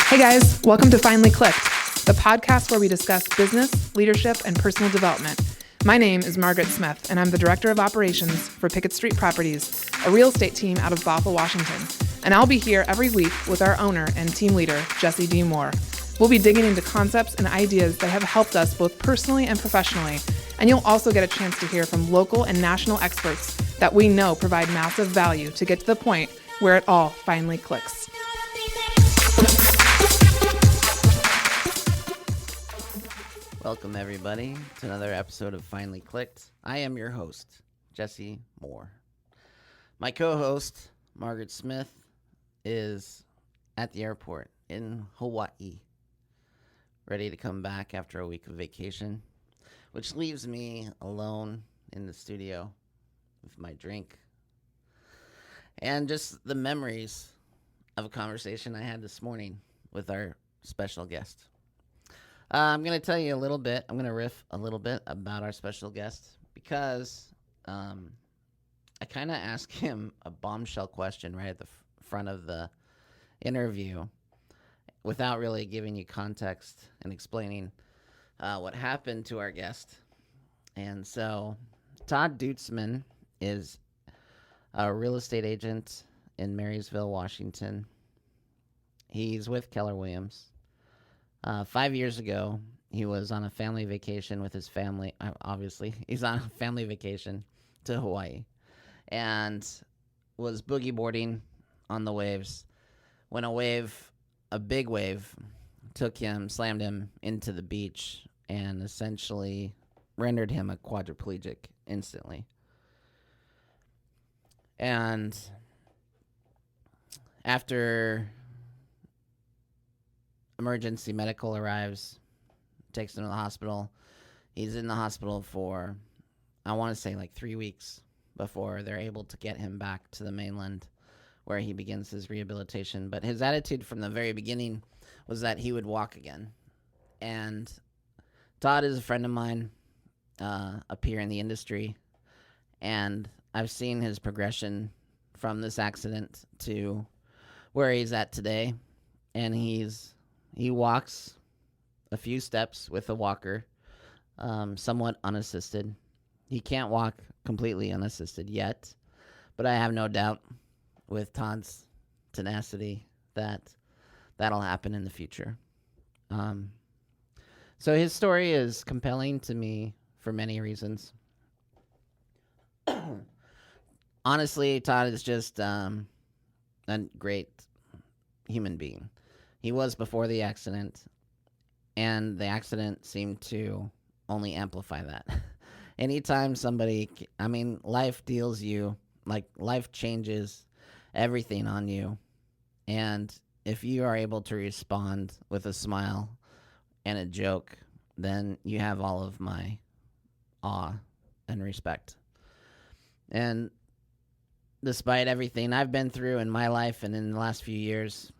Hey guys, welcome to Finally Clicked, the podcast where we discuss business, leadership, and personal development. My name is Margaret Smith, and I'm the Director of Operations for Pickett Street Properties, a real estate team out of Bothell, Washington. And I'll be here every week with our owner and team leader, Jesse D. Moore. We'll be digging into concepts and ideas that have helped us both personally and professionally, and you'll also get a chance to hear from local and national experts that we know provide massive value to get to the point where it all finally clicks. Welcome, everybody, to another episode of Finally Clicked. I am your host, Jesse Moore. My co-host, Margaret Smith, is at the airport in Hawaii, ready to come back after a week of vacation, which leaves me alone in the studio with my drink and just the memories of a conversation I had this morning with our special guest. I'm going to tell you a little bit. I'm going to riff a little bit about our special guest because I kind of asked him a bombshell question right at the front of the interview without really giving you context and explaining what happened to our guest. And so Todd Duitsman is a real estate agent in Marysville, Washington. He's with Keller Williams. 5 years ago, he was on a family vacation with his family. Obviously, he's on a family vacation to Hawaii and was boogie boarding on the waves when a big wave, slammed him into the beach and essentially rendered him a quadriplegic instantly. And after emergency medical arrives, takes him to the hospital. He's in the hospital for, I want to say, like 3 weeks before they're able to get him back to the mainland where he begins his rehabilitation. But his attitude from the very beginning was that he would walk again. And Todd is a friend of mine up here in the industry, and I've seen his progression from this accident to where he's at today. And he walks a few steps with a walker, somewhat unassisted. He can't walk completely unassisted yet, but I have no doubt with Todd's tenacity that that'll happen in the future. So his story is compelling to me for many reasons. Honestly, Todd is just a great human being. He was before the accident, and the accident seemed to only amplify that. Anytime life deals you, life changes everything on you, and if you are able to respond with a smile and a joke, then you have all of my awe and respect. And despite everything I've been through in my life and in the last few years,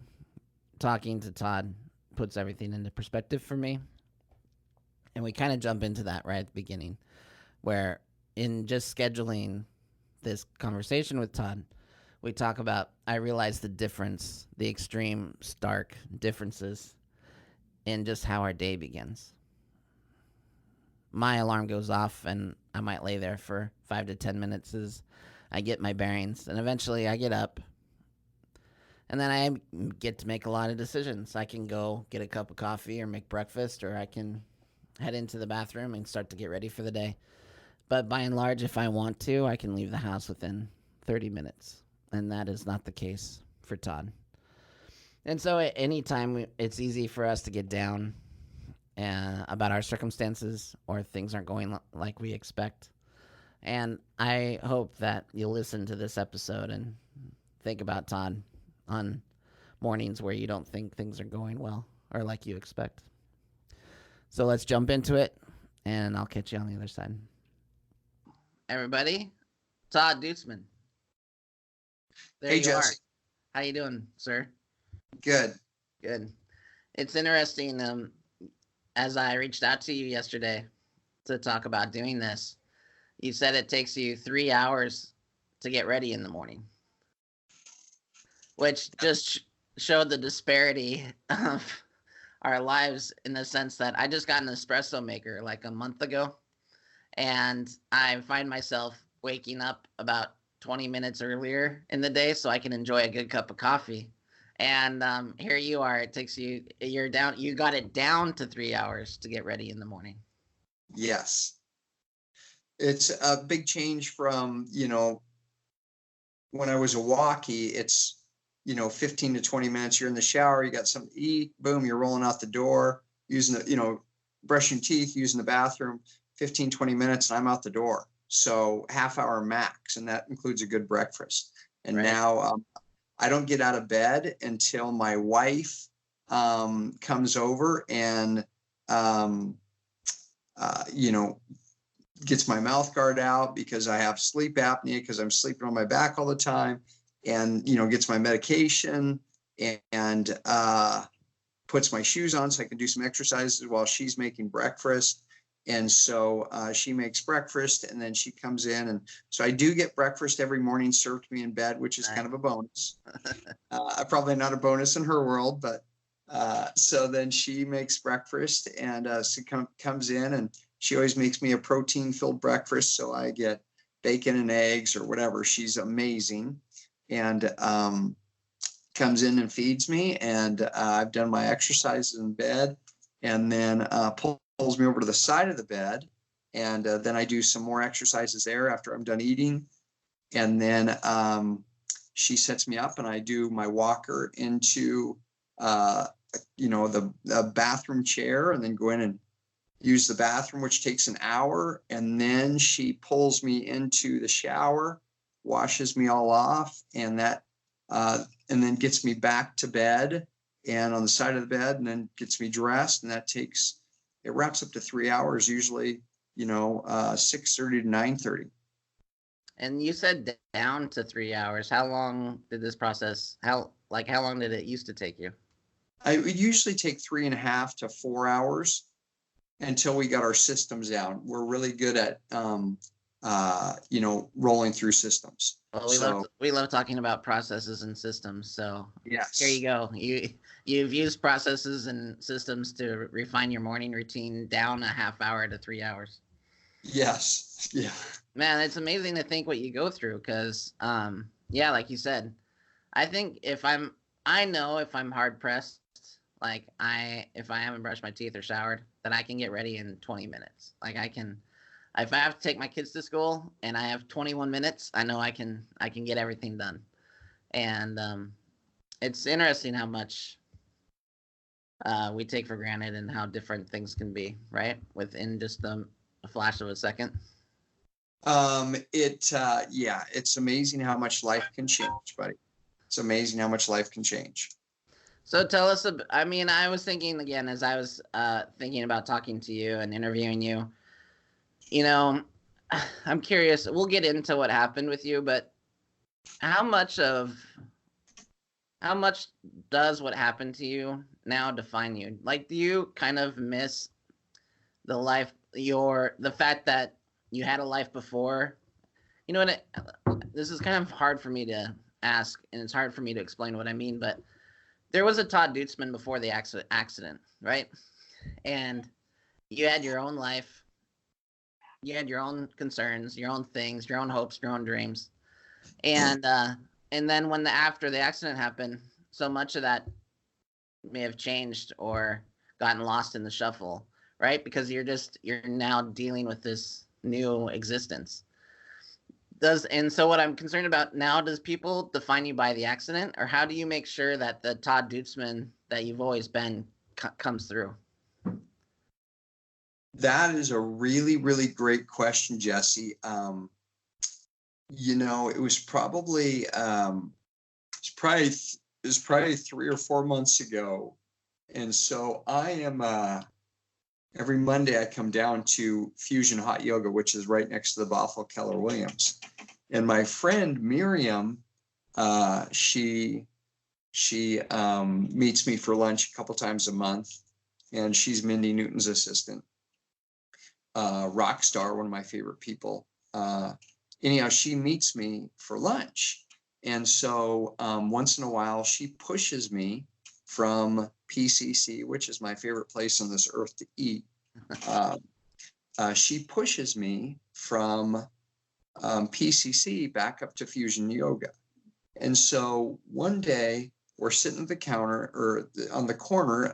talking to Todd puts everything into perspective for me. And we kind of jump into that right at the beginning, where in just scheduling this conversation with Todd, we talk about, I realize the extreme, stark differences in just how our day begins. My alarm goes off and I might lay there for 5 to 10 minutes as I get my bearings, and eventually I get up. And then I get to make a lot of decisions. I can go get a cup of coffee or make breakfast, or I can head into the bathroom and start to get ready for the day. But by and large, if I want to, I can leave the house within 30 minutes. And that is not the case for Todd. And so at any time, it's easy for us to get down about our circumstances or things aren't going like we expect. And I hope that you'll listen to this episode and think about Todd on mornings where you don't think things are going well or like you expect. So let's jump into it, and I'll catch you on the other side. Everybody, Todd Duitsman. Hey, Jesse. How you doing, sir? Good. Good. It's interesting. As I reached out to you yesterday to talk about doing this, you said it takes you 3 hours to get ready in the morning, which just showed the disparity of our lives in the sense that I just got an espresso maker like a month ago, and I find myself waking up about 20 minutes earlier in the day so I can enjoy a good cup of coffee. And here you are. It takes you. You got it down to 3 hours to get ready in the morning. Yes. It's a big change from, when I was a walkie, it's, 15 to 20 minutes. You're in the shower, you got something to eat, boom, you're rolling out the door, using the, brushing teeth, using the bathroom, 15, 20 minutes, and I'm out the door. So half hour max, and that includes a good breakfast. And Right. now I don't get out of bed until my wife comes over and, gets my mouth guard out because I have sleep apnea because I'm sleeping on my back all the time, and, gets my medication and puts my shoes on so I can do some exercises while she's making breakfast. And so she makes breakfast, and then she comes in. And so I do get breakfast every morning served to me in bed, which is kind of a bonus. Probably not a bonus in her world, but so then she makes breakfast, and she comes in, and she always makes me a protein-filled breakfast. So I get bacon and eggs or whatever. She's amazing. And comes in and feeds me. And I've done my exercises in bed, and then pulls me over to the side of the bed. And then I do some more exercises there after I'm done eating. And then she sets me up, and I do my walker into, the bathroom chair, and then go in and use the bathroom, which takes an hour. And then she pulls me into the shower, washes me all off, and then gets me back to bed and on the side of the bed, and then gets me dressed. And it wraps up to 3 hours, usually, 6:30 to 9:30. And you said down to 3 hours. How long did this process, how long did it used to take you? It would usually take 3.5 to 4 hours until we got our systems down. We're really good at, rolling through systems. Well, we love talking about processes and systems. So yes, here you go. You've used processes and systems to refine your morning routine down a half hour to 3 hours. Yes. Yeah. Man, it's amazing to think what you go through. Cause, like you said, I think if I'm hard pressed, if I haven't brushed my teeth or showered, then I can get ready in 20 minutes. If I have to take my kids to school and I have 21 minutes, I know I can get everything done. And it's interesting how much we take for granted and how different things can be, right? Within just a flash of a second. It's amazing how much life can change, buddy. It's amazing how much life can change. So tell us, I was thinking again, as I was thinking about talking to you and interviewing you, I'm curious, we'll get into what happened with you, but how much does what happened to you now define you? Do you kind of miss the life, the fact that you had a life before? This is kind of hard for me to ask, and it's hard for me to explain what I mean, but there was a Todd Duitsman before the accident, right? And you had your own life. You had your own concerns, your own things, your own hopes, your own dreams. And then after the accident happened, so much of that may have changed or gotten lost in the shuffle, right? Because you're now dealing with this new existence. And so what I'm concerned about now, does people define you by the accident, or how do you make sure that the Todd Duitsman that you've always been comes through? That is a really, really great question, Jesse. It was probably 3 or 4 months ago. And so I am, every Monday I come down to Fusion Hot Yoga, which is right next to the Bothell Keller Williams. And my friend Miriam, she meets me for lunch a couple times a month, and she's Mindy Newton's assistant. Rock star, one of my favorite people. Anyhow, she meets me for lunch, And so once in a while, she pushes me from PCC, which is my favorite place on this earth to eat. She pushes me from PCC back up to Fusion Yoga. And so one day we're sitting at the counter or on the corner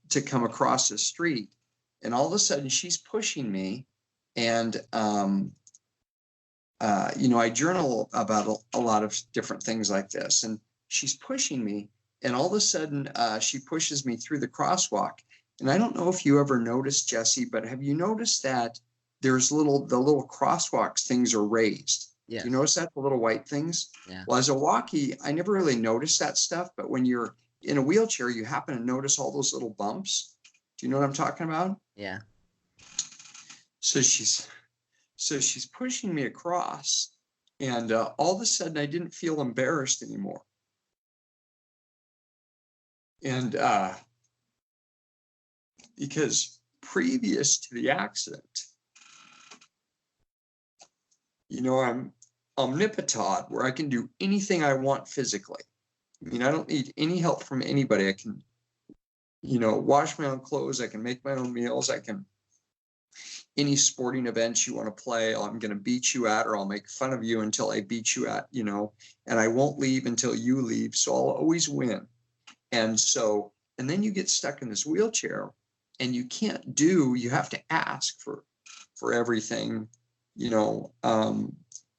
to come across the street. And all of a sudden she's pushing me. And, I journal about a lot of different things like this. And she's pushing me. And all of a sudden she pushes me through the crosswalk. And I don't know if you ever noticed, Jesse, but have you noticed that there's the little crosswalks things are raised? Yeah. Do you notice that, the little white things? Yeah. Well, as a walkie, I never really noticed that stuff. But when you're in a wheelchair, you happen to notice all those little bumps. Do you know what I'm talking about? Yeah. So she's pushing me across, and all of a sudden I didn't feel embarrassed anymore. And because previous to the accident, I'm omnipotent, where I can do anything I want physically. I mean, I don't need any help from anybody. I can, wash my own clothes. I can make my own meals. I can, any sporting events you want to play, I'm going to beat you at, or I'll make fun of you until I beat you at, and I won't leave until you leave. So I'll always win. And then you get stuck in this wheelchair and you have to ask for everything,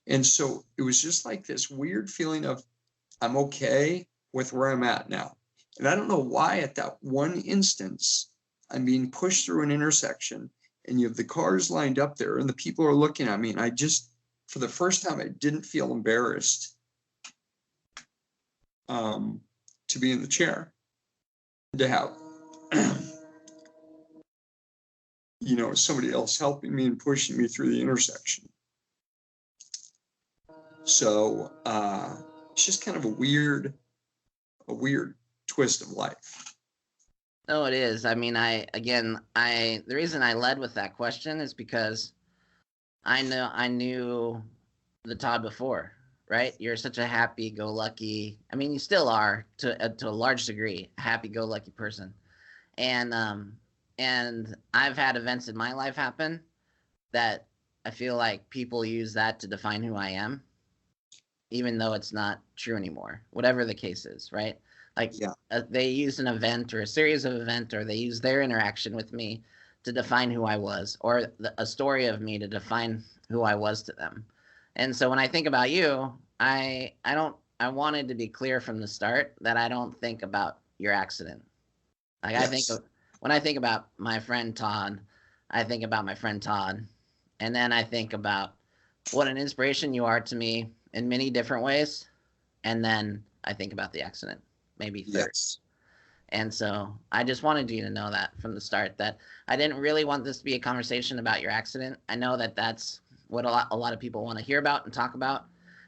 and so it was just like this weird feeling of, I'm okay with where I'm at now. And I don't know why at that one instance, I'm being pushed through an intersection and you have the cars lined up there and the people are looking at me. And I just, for the first time, I didn't feel embarrassed to be in the chair, to have, somebody else helping me and pushing me through the intersection. So it's just kind of a weird twist of life. No, it is. I mean, the reason I led with that question is because I knew the Todd before, right? You're such a happy-go-lucky. I mean, you still are to a large degree, a happy-go-lucky person, and I've had events in my life happen that I feel like people use that to define who I am, even though it's not true anymore, whatever the case is, right? Like, yeah. They use an event or a series of events, or they use their interaction with me to define who I was, or a story of me to define who I was to them. And so when I think about you, I wanted to be clear from the start that I don't think about your accident. Like, yes. When I think about my friend Todd, I think about my friend Todd. And then I think about what an inspiration you are to me in many different ways. And then I think about the accident, maybe third. Yes. And so I just wanted you to know that from the start, that I didn't really want this to be a conversation about your accident. I know that that's what a lot of people want to hear about and talk about.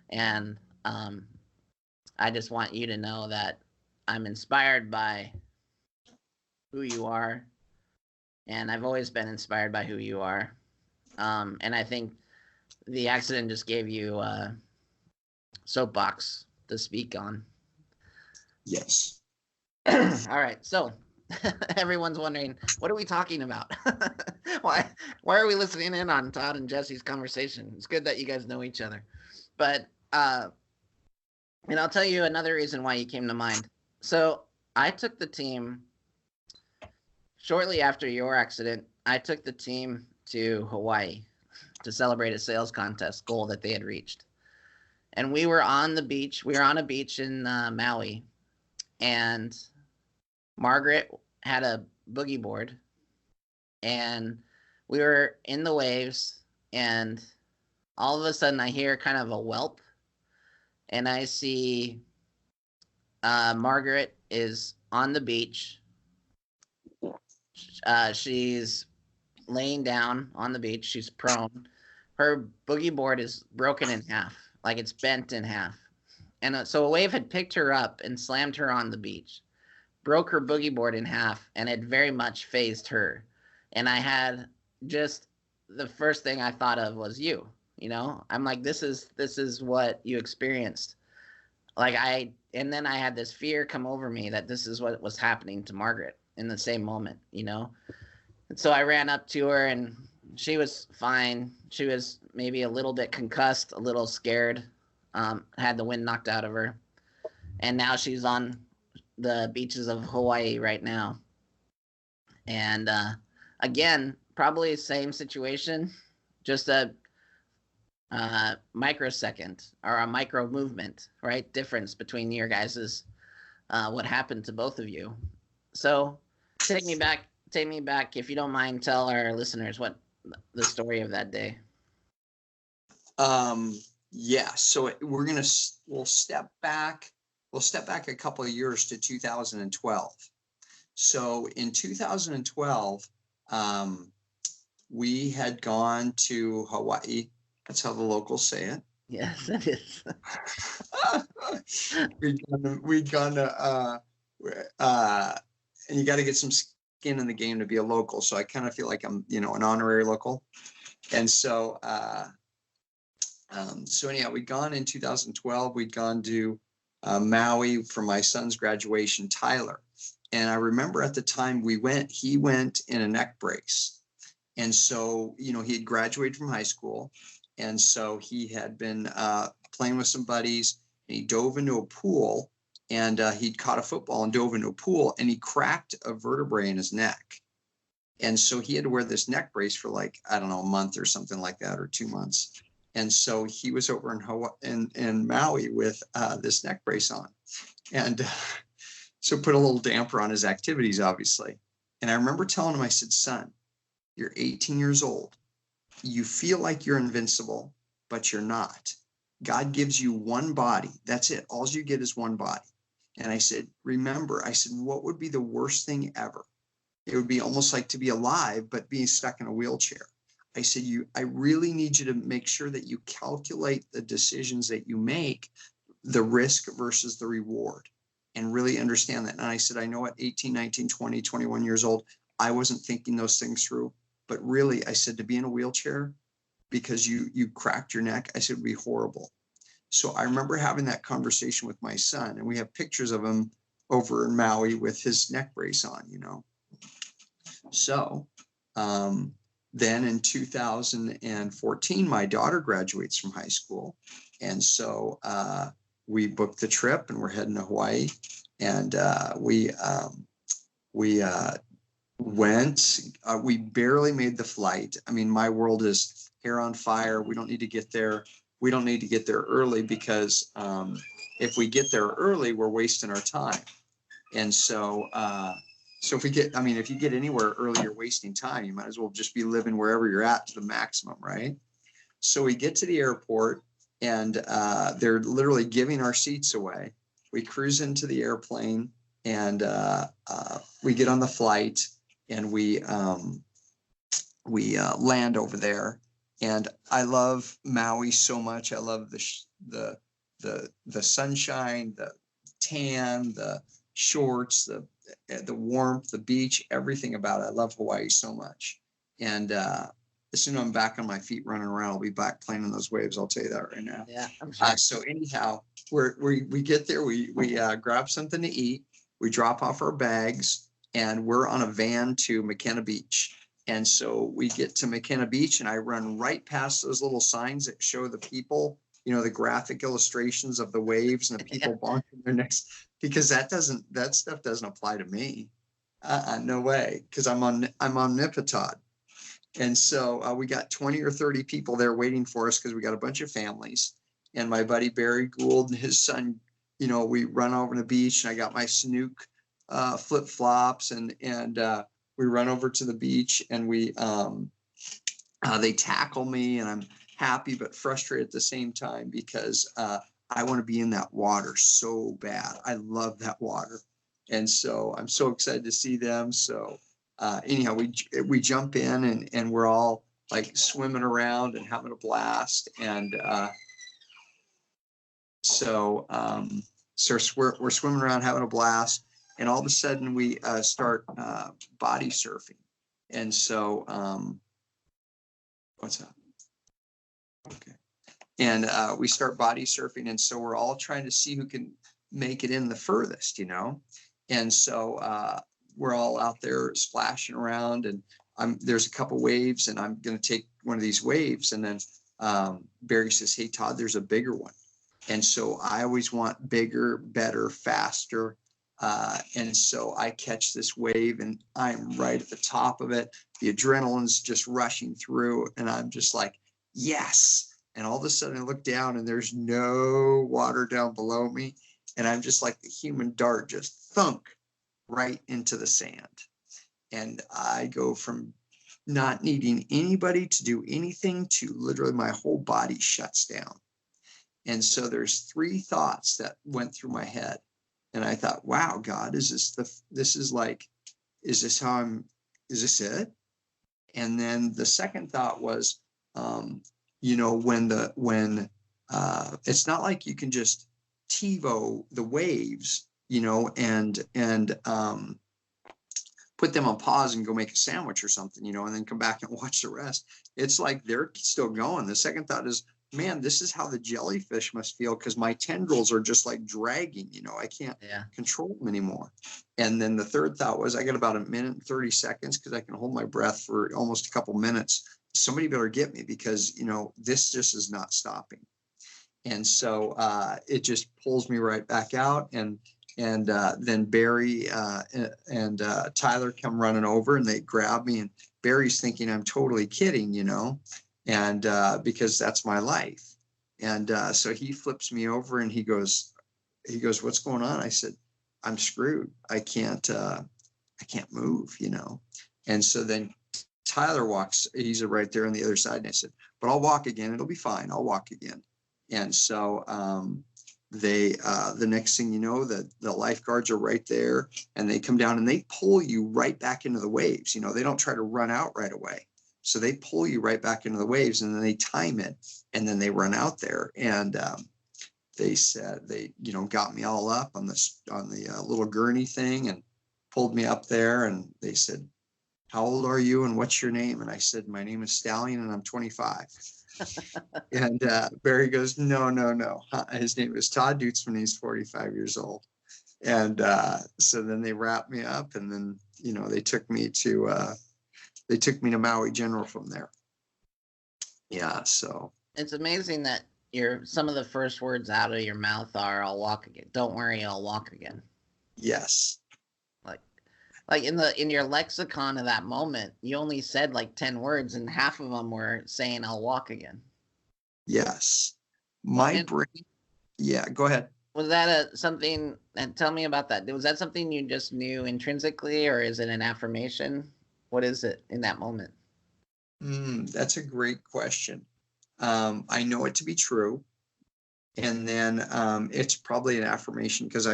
And I just want you to know that I'm inspired by who you are. And I've always been inspired by who you are. And I think the accident just gave you a soapbox to speak on. Yes. All right. So everyone's wondering, what are we talking about? Why are we listening in on Todd and Jesse's conversation? It's good that you guys know each other. But, and I'll tell you another reason why you came to mind. So I took the team shortly after your accident. I took the team to Hawaii to celebrate a sales contest goal that they had reached. And we were on the beach. We were on a beach in Maui. And Margaret had a boogie board. And we were in the waves. And all of a sudden, I hear kind of a whelp. And I see Margaret is on the beach. She's laying down on the beach. She's prone. Her boogie board is broken in half, like it's bent in half. And so a wave had picked her up and slammed her on the beach, broke her boogie board in half, and it very much phased her. And I had just the first thing I thought of was you. I'm like, this is what you experienced. and then I had this fear come over me that this is what was happening to Margaret in the same moment, And so I ran up to her, and she was fine. She was maybe a little bit concussed, a little scared, had the wind knocked out of her. And now she's on the beaches of Hawaii right now. And again, probably same situation, just a microsecond or a micro movement, right? Difference between your guys's what happened to both of you. So take me back, if you don't mind. Tell our listeners what the story of that day. Yeah. So we'll step back a couple of years to 2012. So in 2012, we had gone to Hawaii. That's how the locals say it. Yes, it is. We'd gone to, and you got to get some skin in the game to be a local. So I kind of feel like I'm, an honorary local. And so, anyhow, we'd gone in 2012. We'd gone to Maui for my son's graduation, Tyler. And I remember at the time he went in a neck brace. And so, he had graduated from high school. And so he had been playing with some buddies, and he dove into a pool, and he'd caught a football and dove into a pool, and he cracked a vertebrae in his neck. And so he had to wear this neck brace for a month or something like that, or 2 months. And so he was over in Hawaii, in Maui with this neck brace on. And so put a little damper on his activities, obviously. And I remember telling him, I said, son, you're 18 years old. You feel like you're invincible, but you're not. God gives you one body. That's it. All you get is one body. And I said, remember, what would be the worst thing ever? It would be almost like to be alive, but being stuck in a wheelchair. I said, I really need you to make sure that you calculate the decisions that you make, the risk versus the reward, and really understand that. And I said, I know at 18, 19, 20, 21 years old, I wasn't thinking those things through. But really, I said, to be in a wheelchair because you cracked your neck, I said, would be horrible. So I remember having that conversation with my son, and we have pictures of him over in Maui with his neck brace on, So then in 2014, my daughter graduates from high school. And so we booked the trip, and we're heading to Hawaii. And we went. We barely made the flight. I mean, my world is hair on fire. We don't need to get there. We don't need to get there early because if we get there early, we're wasting our time. And so, if you get anywhere early, you're wasting time. You might as well just be living wherever you're at to the maximum, right? So we get to the airport, and they're literally giving our seats away. We cruise into the airplane, and we get on the flight, and we land over there. And I love Maui so much. I love the sunshine, the tan, the shorts, the warmth, the beach, everything about it. I love Hawaii so much. And as soon as I'm back on my feet running around, I'll be back playing in those waves. I'll tell you that right now. Yeah, I'm sure. So anyhow, we get there, we grab something to eat, we drop off our bags, and we're on a van to McKenna Beach. And so we get to McKenna Beach, and I run right past those little signs that show the people, the graphic illustrations of the waves and the people bonking their necks, because that stuff doesn't apply to me. No way, because I'm omnipotent. And so we got 20 or 30 people there waiting for us because we got a bunch of families. And my buddy Barry Gould and his son, we run over to the beach, and I got my Snook flip flops, and we run over to the beach, and they tackle me, and I'm happy but frustrated at the same time because I want to be in that water so bad. I love that water. And so I'm so excited to see them. So anyhow, we jump in, and we're all like swimming around and having a blast. And so we're swimming around having a blast. And all of a sudden we start body surfing. And so, what's up? Okay. and we start body surfing. And so we're all trying to see who can make it in the furthest, you know? And so we're all out there splashing around, and there's a couple waves, and I'm going to take one of these waves. And then Barry says, "Hey, Todd, there's a bigger one." And so I always want bigger, better, faster. And so I catch this wave, and I'm right at the top of it. The adrenaline's just rushing through, and I'm just like, yes. And all of a sudden I look down, and there's no water down below me. And I'm just like the human dart, just thunk right into the sand. And I go from not needing anybody to do anything to literally my whole body shuts down. And so there's three thoughts that went through my head. And I thought, wow, God, is this it? And then the second thought was, when it's not like you can just TiVo the waves, and put them on pause and go make a sandwich or something, and then come back and watch the rest. It's like they're still going. The second thought is, man, this is how the jellyfish must feel, because my tendrils are just like dragging, I can't control them anymore. And then the third thought was, I got about 1 minute and 30 seconds because I can hold my breath for almost a couple minutes. Somebody better get me, because, this just is not stopping. And so it just pulls me right back out. And then Barry and Tyler come running over, and they grab me, and Barry's thinking I'm totally kidding, and because that's my life. And so he flips me over, and he goes, "What's going on?" I said, "I'm screwed. I can't move, And so then Tyler walks, he's right there on the other side. And I said, "But I'll walk again. It'll be fine. I'll walk again." And so the next thing you know, the lifeguards are right there, and they come down and they pull you right back into the waves. They don't try to run out right away. So they pull you right back into the waves, and then they time it, and then they run out there. And they said they, got me all up on the little gurney thing and pulled me up there. And they said, "How old are you, and what's your name?" And I said, "My name is Stallion, and I'm 25. And Barry goes, no. His name is Todd Duitsman. He's 45 years old. And so then they wrapped me up, and then, they took me to Maui General from there. Yeah. So it's amazing that some of the first words out of your mouth are, "I'll walk again. Don't worry, I'll walk again." Yes. Like in your lexicon of that moment, you only said like 10 words, and half of them were saying, "I'll walk again." Yes. My brain. Yeah, go ahead. Was that something, and tell me about that. Was that something you just knew intrinsically, or is it an affirmation? What is it in that moment? That's a great question. I know it to be true. And then it's probably an affirmation, because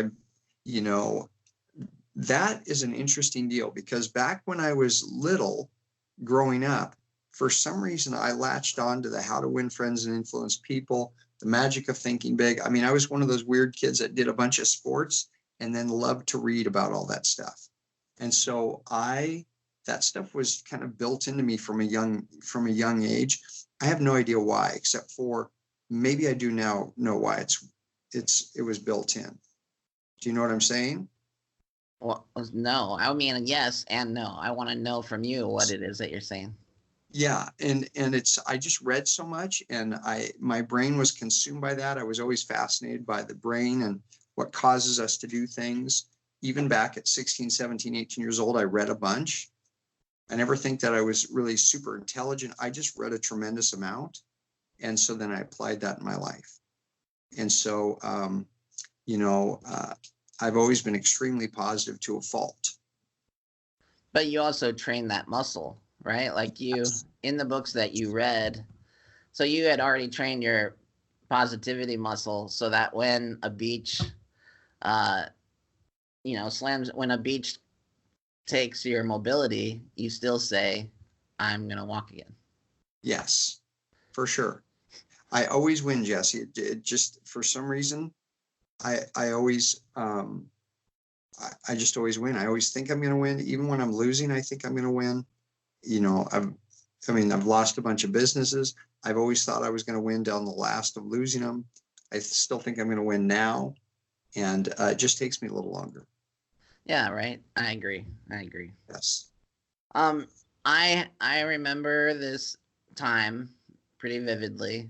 that is an interesting deal, because back when I was little, growing up, for some reason, I latched on to the how to win friends and influence people, the magic of thinking big. I mean, I was one of those weird kids that did a bunch of sports and then loved to read about all that stuff. And so that stuff was kind of built into me from a young age. I have no idea why, except for maybe I do now know why it was built in. Do you know what I'm saying? Well, no. I mean, yes and no. I want to know from you what it is that you're saying. Yeah, and I just read so much, and my brain was consumed by that. I was always fascinated by the brain and what causes us to do things. Even back at 16, 17, 18 years old, I read a bunch. I never think that I was really super intelligent. I just read a tremendous amount. And so then I applied that in my life. And so, I've always been extremely positive to a fault. But you also train that muscle, right? Like in the books that you read, so you had already trained your positivity muscle so that when a beach, slams, when a beach takes your mobility, you still say, "I'm going to walk again." Yes, for sure. I always win, Jesse. It just, for some reason, I always, I just always win. I always think I'm going to win. Even when I'm losing, I think I'm going to win. I mean, I've lost a bunch of businesses. I've always thought I was going to win down the last of losing them. I still think I'm going to win now. And it just takes me a little longer. Yeah, right. I agree. Yes. I remember this time pretty vividly,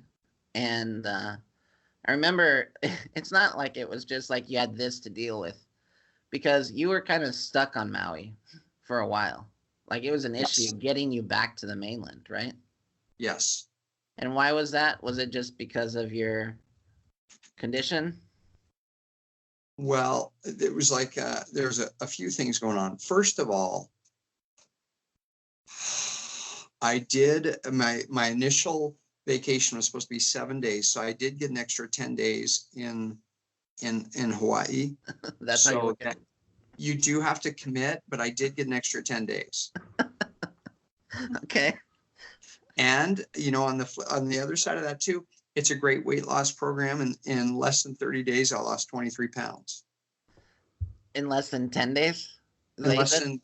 and I remember it's not like it was just like you had this to deal with, because you were kind of stuck on Maui for a while. Like it was an issue getting you back to the mainland, right? Yes. And why was that? Was it just because of your condition? Well, it was like there's a few things going on. First of all, I did my initial vacation was supposed to be 7 days, so I did get an extra 10 days in Hawaii. That's so how you look at it. You do have to commit, but I did get an extra 10 days. Okay. And on the other side of that too, it's a great weight loss program, and in less than 30 days, I lost 23 pounds. In less than 10 days? In less than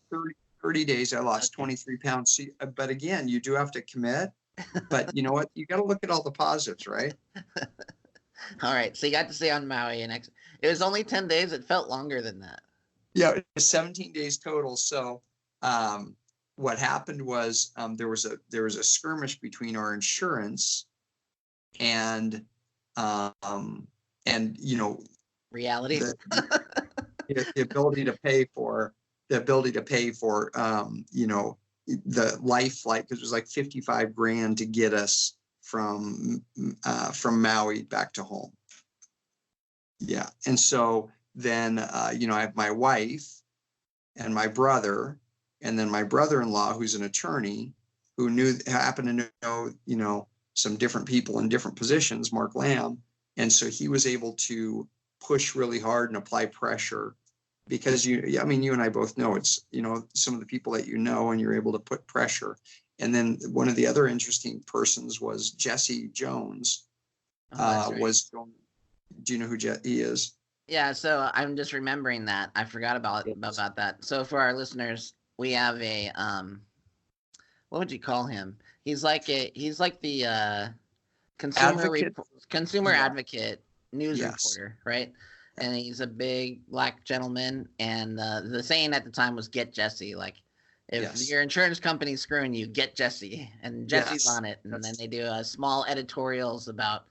30 days, I lost 23 pounds. See, but again, you do have to commit. But you know what? You got to look at all the positives, right? All right. So you got to stay on Maui, and it was only 10 days. It felt longer than that. Yeah, it was 17 days total. So what happened was there was a skirmish between our insurance and reality. The ability to pay for the life flight, because it was like 55 grand to get us from Maui back to home. Yeah. And so then I have my wife and my brother, and then my brother-in-law, who's an attorney, who happened to know some different people in different positions, Mark Lamb. And so he was able to push really hard and apply pressure, because you and I both know it's, some of the people that and you're able to put pressure. And then one of the other interesting persons was Jesse Jones. Right. Do you know who he is? Yeah, so I'm just remembering that. I forgot about that. So for our listeners, we have a what would you call him? He's like the consumer advocate news reporter, right? And he's a big black gentleman. And the saying at the time was "Get Jesse." Like, if your insurance company's screwing you, get Jesse. And Jesse's on it. And then they do small editorials about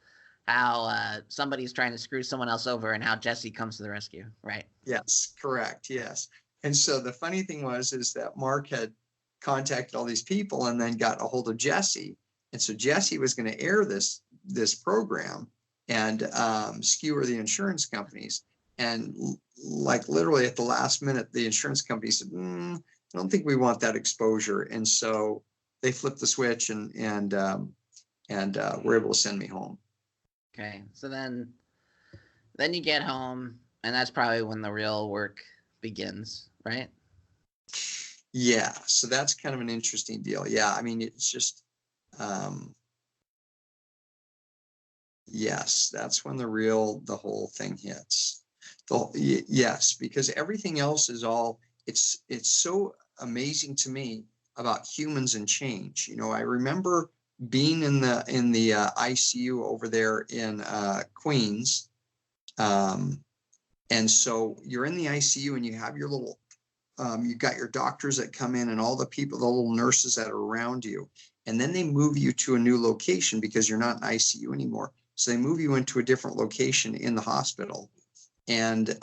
how somebody's trying to screw someone else over and how Jesse comes to the rescue, right? Yes, correct. Yes. And so the funny thing is that Mark had contacted all these people and then got a hold of Jesse. And so Jesse was going to air this program and skewer the insurance companies. And like literally at the last minute, the insurance company said, I don't think we want that exposure. And so they flipped the switch and were able to send me home. Okay. So then you get home, and that's probably when the real work begins, right? Yeah. So that's kind of an interesting deal. Yeah. I mean, it's just, yes, that's when the whole thing hits. Yes, because everything else is it's so amazing to me about humans and change. I remember being in the ICU over there in Queens. And so you're in the ICU and you have your little, you got your doctors that come in and all the little nurses that are around you. And then they move you to a new location because you're not in ICU anymore. So they move you into a different location in the hospital. And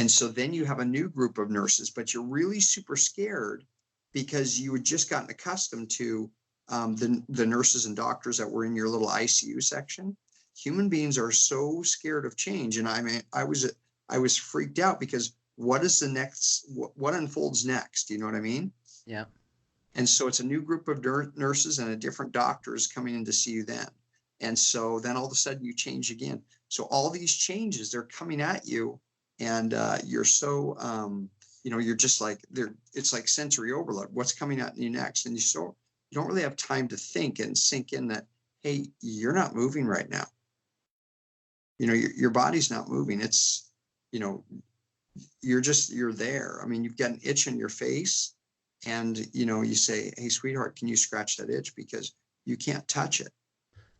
so then you have a new group of nurses, but you're really super scared because you had just gotten accustomed to the nurses and doctors that were in your little ICU section. Human beings are so scared of change. And I mean, I was freaked out because what unfolds next? You know what I mean? Yeah. And so it's a new group of nurses and a different doctors coming in to see you then. And so then all of a sudden you change again. So all these changes, they're coming at you, and you're so, you're just like, it's like sensory overload. What's coming at you next? And you don't really have time to think and sink in that, hey, you're not moving right now. Your body's not moving. It's, you're there. I mean, you've got an itch in your face, And, you say, hey, sweetheart, can you scratch that itch? Because you can't touch it.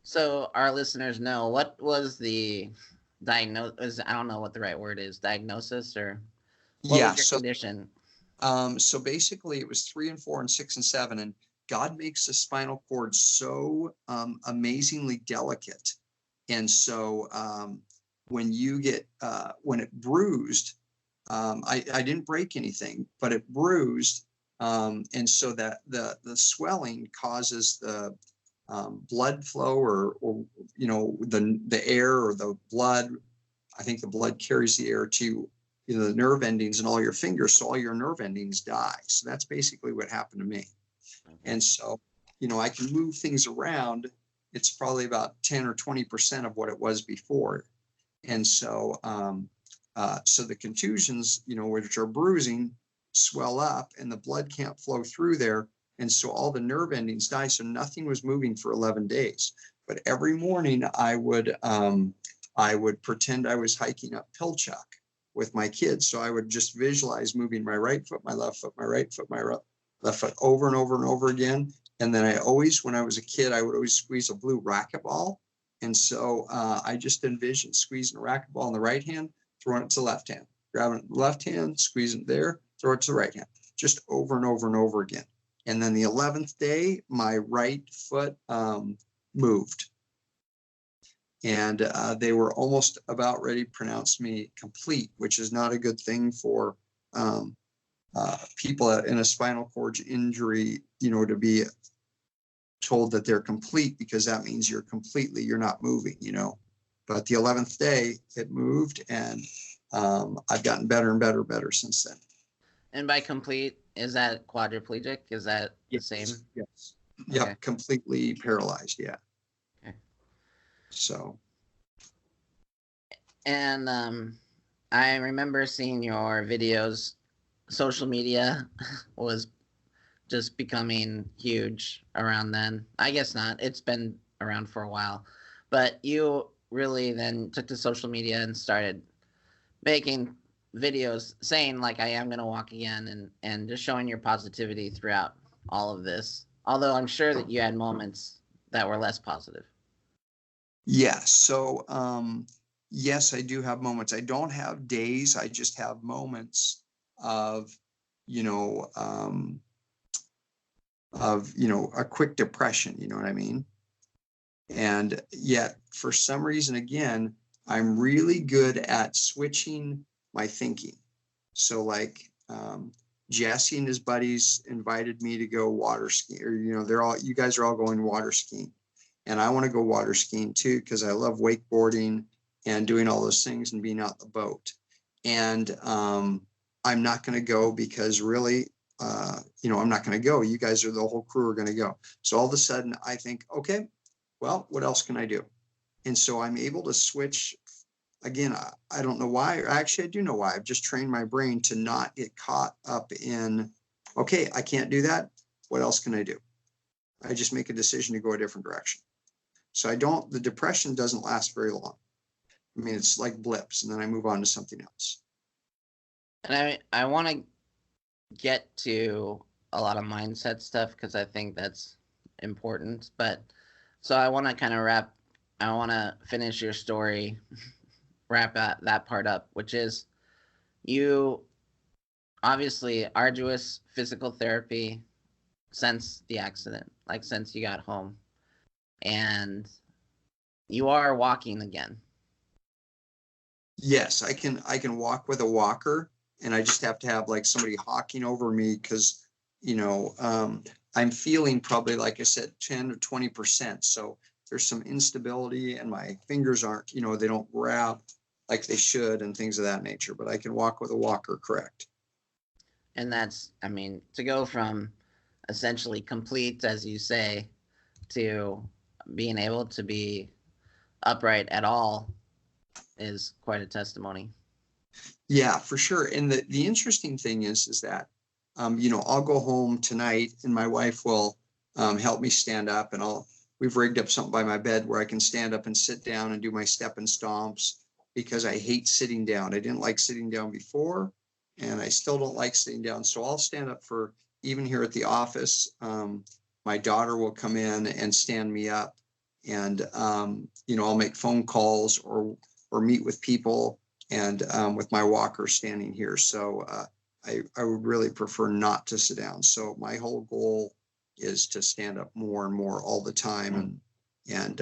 So our listeners know, what was the diagnosis? I don't know what the right word is, diagnosis, or what Yeah. was your condition? So basically it was 3 and 4 and 6 and 7. And God makes the spinal cord so amazingly delicate. And so when it bruised, I didn't break anything, but it bruised. And so that the swelling causes the blood flow or the air or the blood. I think the blood carries the air to the nerve endings and all your fingers. So all your nerve endings die. So that's basically what happened to me. And so, I can move things around. It's probably about 10 or 20% of what it was before. And so, so the contusions, which are bruising, swell up and the blood can't flow through there. And so all the nerve endings die. So nothing was moving for 11 days. But every morning I would pretend I was hiking up Pilchuck with my kids. So I would just visualize moving my right foot, my left foot, my right foot, my left foot over and over and over again. And then when I was a kid, I would always squeeze a blue racquetball. And so I just envisioned squeezing a racquetball in the right hand, throwing it to the left hand, grabbing it in the left hand, squeezing it there, throw it to the right hand, just over and over and over again. And then the 11th day, my right foot moved. And they were almost about ready to pronounce me complete, which is not a good thing for people in a spinal cord injury, to be told that they're complete, because that means you're not moving, But the 11th day, it moved, and I've gotten better and better and better since then. And by complete, is that quadriplegic? Is that the same? Yes. Okay. Yep. Completely paralyzed. Yeah. Okay. So. And I remember seeing your videos. Social media was just becoming huge around then. I guess not. It's been around for a while. But you really then took to social media and started making videos saying, like, I am going to walk again, and just showing your positivity throughout all of this. Although I'm sure that you had moments that were less positive. Yeah. So, yes, I do have moments. I don't have days. I just have moments of, a quick depression, you know what I mean? And yet for some reason, again, I'm really good at switching my thinking. So like, Jesse and his buddies invited me to go water skiing, or, you guys are all going water skiing, and I want to go water skiing too, because I love wakeboarding and doing all those things and being out the boat. And I'm not going to go because really, I'm not going to go. You guys the whole crew are going to go. So all of a sudden I think, okay, well, what else can I do? And so I'm able to switch. Again, I don't know why. Actually, I do know why. I've just trained my brain to not get caught up in, okay, I can't do that. What else can I do? I just make a decision to go a different direction. So the depression doesn't last very long. I mean, it's like blips, and then I move on to something else. And I want to get to a lot of mindset stuff, because I think that's important. But so I want to finish your story, wrap that part up, which is you obviously arduous physical therapy since the accident, like since you got home, and you are walking again. Yes, I can walk with a walker, and I just have to have like somebody hawking over me, because I'm feeling probably, like I said, 10 or 20%. So there's some instability, and my fingers aren't, they don't grab like they should and things of that nature, but I can walk with a walker, correct. And that's, to go from essentially complete, as you say, to being able to be upright at all is quite a testimony. Yeah, for sure. And the interesting thing is that, I'll go home tonight and my wife will help me stand up, and we've rigged up something by my bed where I can stand up and sit down and do my step and stomps, because I hate sitting down. I didn't like sitting down before, and I still don't like sitting down. So I'll stand up for even here at the office, my daughter will come in and stand me up, and I'll make phone calls or meet with people, and with my walker standing here. So I would really prefer not to sit down. So my whole goal is to stand up more and more all the time. And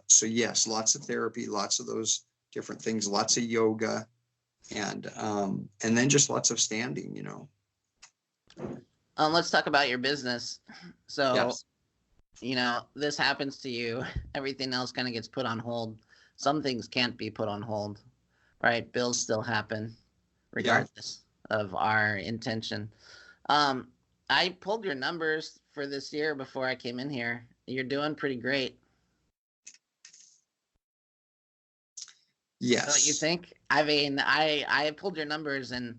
so yes, lots of therapy, lots of those different things, lots of yoga, and then just lots of standing, Let's talk about your business. So, Yes. This happens to you. Everything else kind of gets put on hold. Some things can't be put on hold, right? Bills still happen regardless of our intention. I pulled your numbers for this year before I came in here. You're doing pretty great. Yes. Don't you think? I mean, I pulled your numbers, and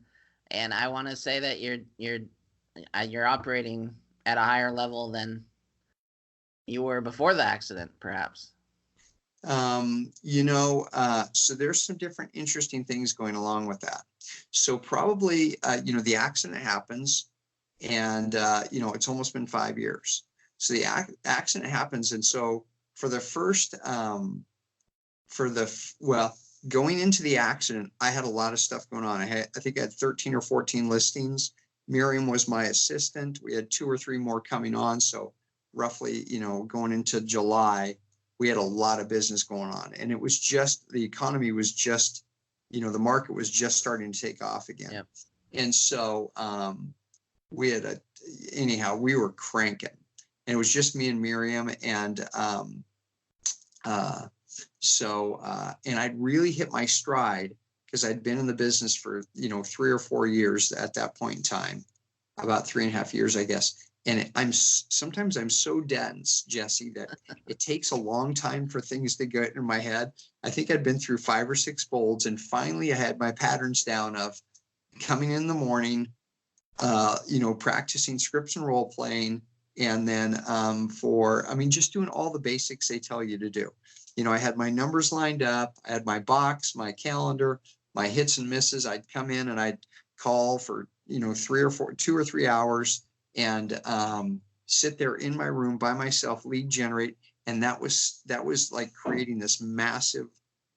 I want to say that you're operating at a higher level than you were before the accident, perhaps. So there's some different interesting things going along with that. So probably, the accident happens, and, it's almost been 5 years. So the accident happens. And so for the first, going into the accident, I had a lot of stuff going on. I think I had 13 or 14 listings. Miriam was my assistant. We had 2 or 3 more coming on. So roughly, going into July, we had a lot of business going on, and it was just, the economy was just, the market was just starting to take off again. Yep. And so, we had we were cranking, and it was just me and Miriam. And, and I'd really hit my stride because I'd been in the business for, 3 or 4 years at that point in time, about 3.5 years, I guess. And sometimes I'm so dense, Jesse, that it takes a long time for things to get in my head. I think I'd been through 5 or 6 bolds, and finally I had my patterns down of coming in the morning, practicing scripts and role playing. And then just doing all the basics they tell you to do. I had my numbers lined up. I had my box, my calendar, my hits and misses. I'd come in and I'd call for, 2 or 3 hours, and sit there in my room by myself, lead generate. And that was like creating this massive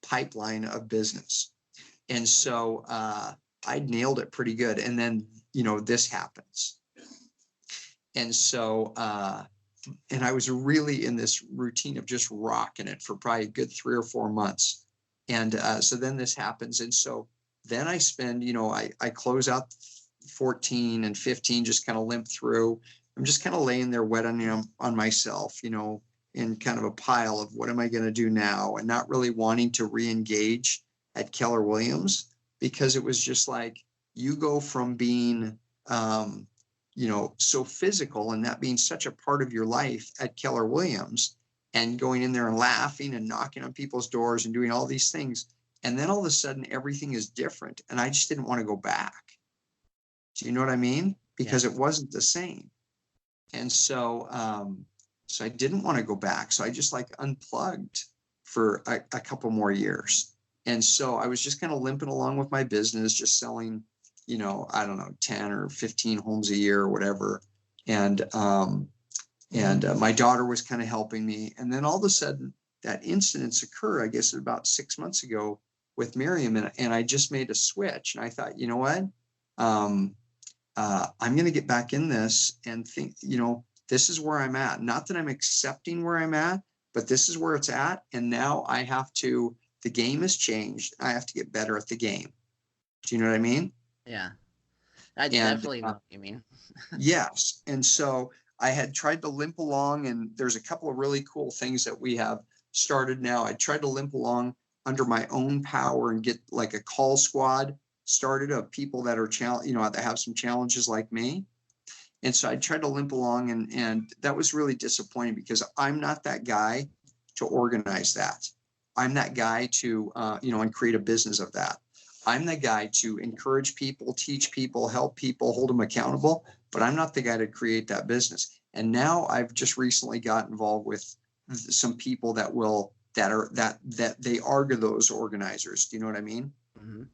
pipeline of business. And so I nailed it pretty good. And then, this happens. And so, and I was really in this routine of just rocking it for probably a good 3 or 4 months. And so then this happens. And so then I spend, I close out 14 and 15, just kind of limp through. I'm just kind of laying there wet on myself, in kind of a pile of what am I going to do now, and not really wanting to re-engage at Keller Williams, because it was just like, you go from being, so physical, and that being such a part of your life at Keller Williams, and going in there and laughing and knocking on people's doors and doing all these things. And then all of a sudden everything is different. And I just didn't want to go back. Do you know what I mean? Because It wasn't the same. And so, so I didn't want to go back. So I just unplugged for a couple more years. And so I was just kind of limping along with my business, just selling, 10 or 15 homes a year or whatever. And my daughter was kind of helping me. And then all of a sudden that incidents occur, I guess about 6 months ago with Miriam. And I just made a switch. And I thought, you know what? I'm going to get back in this and think, this is where I'm at. Not that I'm accepting where I'm at, but this is where it's at. And now the game has changed. I have to get better at the game. Do you know what I mean? Yeah, I definitely know what you mean. Yes. And so I had tried to limp along, and there's a couple of really cool things that we have started now. I tried to limp along under my own power and get like a call squad started of people that are that have some challenges like me. And so I tried to limp along, and that was really disappointing, because I'm not that guy to organize that. I'm that guy to, and create a business of that. I'm the guy to encourage people, teach people, help people, hold them accountable, but I'm not the guy to create that business. And now I've just recently got involved with some people that they are those organizers. Do you know what I mean? Mm-hmm.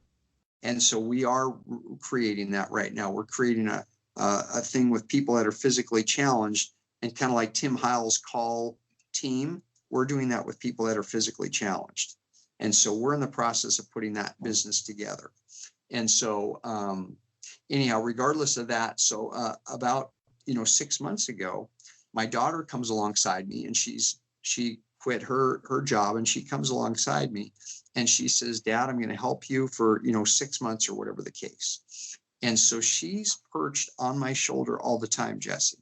And so we are creating that right now. We're creating a thing with people that are physically challenged, and kind of like Tim Heil's call team, we're doing that with people that are physically challenged. And so we're in the process of putting that business together. And so anyhow, regardless of that, so about 6 months ago, my daughter comes alongside me, and she quit her job, and she comes alongside me, and she says, Dad, I'm going to help you for 6 months or whatever the case. And so she's perched on my shoulder all the time, Jesse.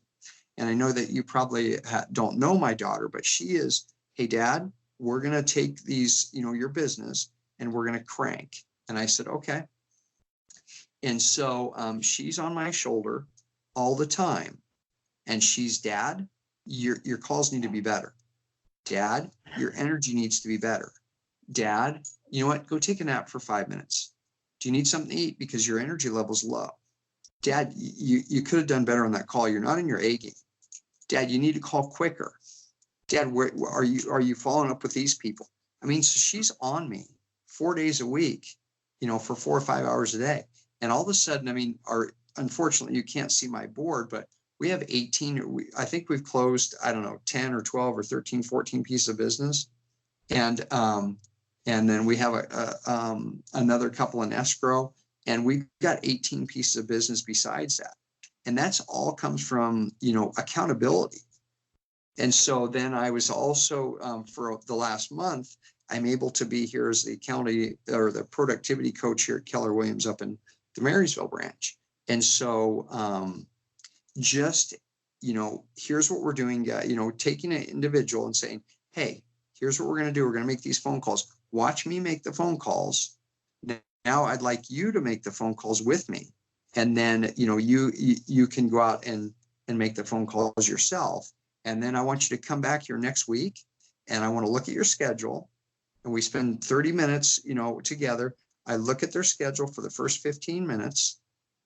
And I know that you probably don't know my daughter, but she is, hey, Dad, we're going to take these, your business, and we're going to crank. And I said, okay. And so she's on my shoulder all the time. And she's, Dad, your calls need to be better. Dad, your energy needs to be better. Dad, you know what? Go take a nap for 5 minutes. Do you need something to eat? Because your energy level's low. Dad, you could have done better on that call. You're not in your A game. Dad, you need to call quicker. Dad, where are you following up with these people? I mean, so she's on me 4 days a week, for 4 or 5 hours a day. And all of a sudden, I mean, unfortunately, you can't see my board, but we have 18, I think we've closed, 10 or 12 or 13, 14 pieces of business. And then we have another couple in escrow, and we've got 18 pieces of business besides that. And that's all comes from, accountability. And so then I was also, for the last month, I'm able to be here as the county or the productivity coach here at Keller Williams up in the Marysville branch. And so just, here's what we're doing, taking an individual and saying, hey, here's what we're going to do. We're going to make these phone calls. Watch me make the phone calls. Now I'd like you to make the phone calls with me. And then, you can go out and make the phone calls yourself. And then I want you to come back here next week, and I want to look at your schedule, and we spend 30 minutes, together. I look at their schedule for the first 15 minutes,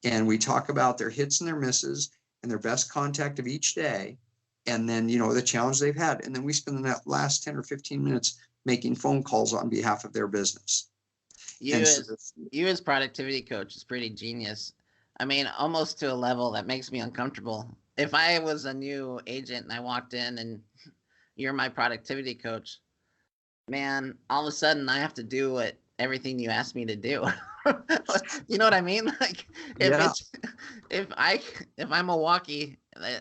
and we talk about their hits and their misses and their best contact of each day. And then, the challenge they've had. And then we spend the last 10 or 15 minutes making phone calls on behalf of their business. You as productivity coach is pretty genius. I mean, almost to a level that makes me uncomfortable. If I was a new agent and I walked in and you're my productivity coach, man, all of a sudden I have to do everything you asked me to do. You know what I mean? Like if I'm a walkie,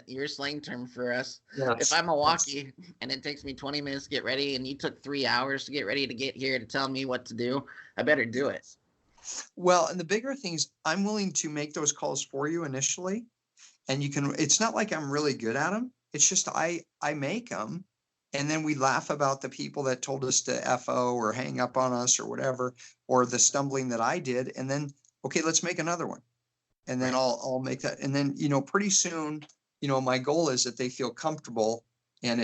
your slang term for us. Yes. If I'm a walkie and it takes me 20 minutes to get ready, and you took 3 hours to get ready to get here to tell me what to do, I better do it. Well, and the bigger thing is I'm willing to make those calls for you initially. And it's not like I'm really good at them. It's just I make them. And then we laugh about the people that told us to FO or hang up on us or whatever, or the stumbling that I did. And then, okay, let's make another one. And then I'll make that. And then, pretty soon, my goal is that they feel comfortable, and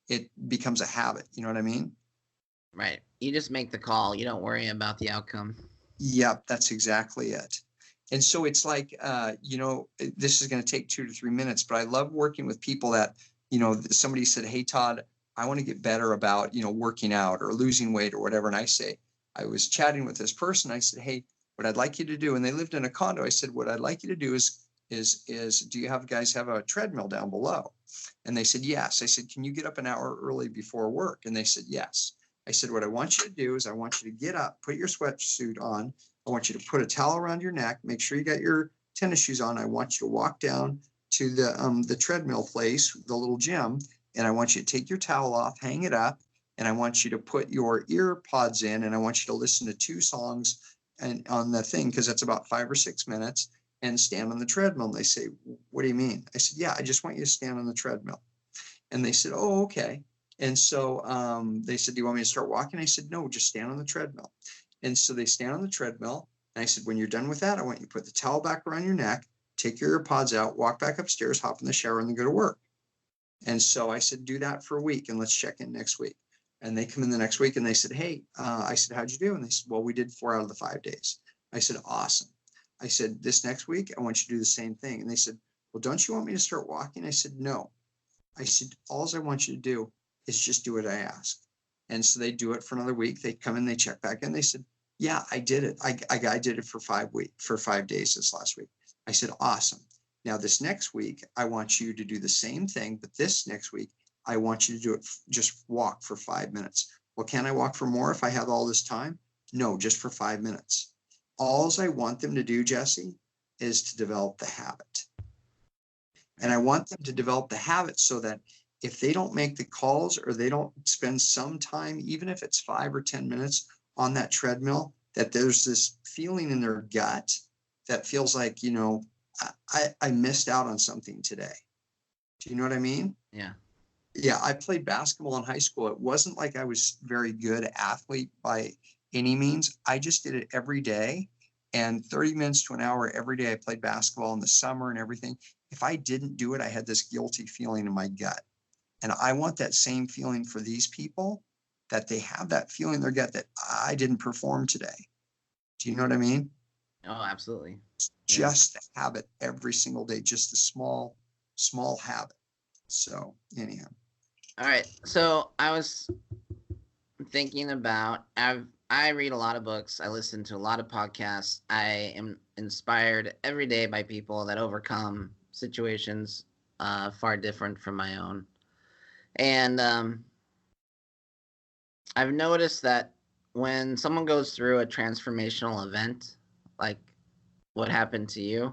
it becomes a habit. You know what I mean? Right. You just make the call. You don't worry about the outcome. Yep, that's exactly it. And so it's like, this is going to take 2 to 3 minutes, but I love working with people that, somebody said, hey, Todd, I want to get better about, working out or losing weight or whatever. And I was chatting with this person. I said, hey, what I'd like you to do, and they lived in a condo. I said, what I'd like you to do is do you guys have a treadmill down below? And they said, yes. I said, can you get up an hour early before work? And they said, yes. I said, what I want you to do is I want you to get up, put your sweatsuit on. I want you to put a towel around your neck, make sure you got your tennis shoes on. I want you to walk down to the treadmill place, the little gym, and I want you to take your towel off, hang it up, and I want you to put your ear pods in, and I want you to listen to 2 songs and on the thing, because that's about 5 or 6 minutes, and stand on the treadmill. And they say, what do you mean? I said, yeah, I just want you to stand on the treadmill. And they said, oh, okay. And so they said, do you want me to start walking? I said, no, just stand on the treadmill. And so they stand on the treadmill. And I said, when you're done with that, I want you to put the towel back around your neck, take your earpods out, walk back upstairs, hop in the shower, and then go to work. And so I said, do that for a week, and let's check in next week. And they come in the next week and they said, hey, I said, how'd you do? And they said, well, we did 4 out of the 5 days. I said, awesome. I said, this next week, I want you to do the same thing. And they said, well, don't you want me to start walking? I said, no. I said, all I want you to do is just do what I ask. And so they do it for another week. They come in, they check back in. They said, yeah, I did it. I did it for 5 days this last week. I said, awesome. Now this next week, I want you to do the same thing, but this next week, I want you to do it, just walk for 5 minutes. Well, can I walk for more if I have all this time? No, just for 5 minutes. All I want them to do, Jesse, is to develop the habit. And I want them to develop the habit so that if they don't make the calls or they don't spend some time, even if it's 5 or 10 minutes on that treadmill, that there's this feeling in their gut that feels like, I missed out on something today. Do you know what I mean? Yeah. Yeah, I played basketball in high school. It wasn't like I was very good athlete by any means. I just did it every day. And 30 minutes to an hour every day, I played basketball in the summer and everything. If I didn't do it, I had this guilty feeling in my gut. And I want that same feeling for these people, that they have that feeling in their gut that I didn't perform today. Do you know what I mean? Oh, absolutely. Just a habit every single day, just a small habit. So anyhow. All right. So I was thinking about, I read a lot of books. I listen to a lot of podcasts. I am inspired every day by people that overcome situations far different from my own. And I've noticed that when someone goes through a transformational event, like what happened to you,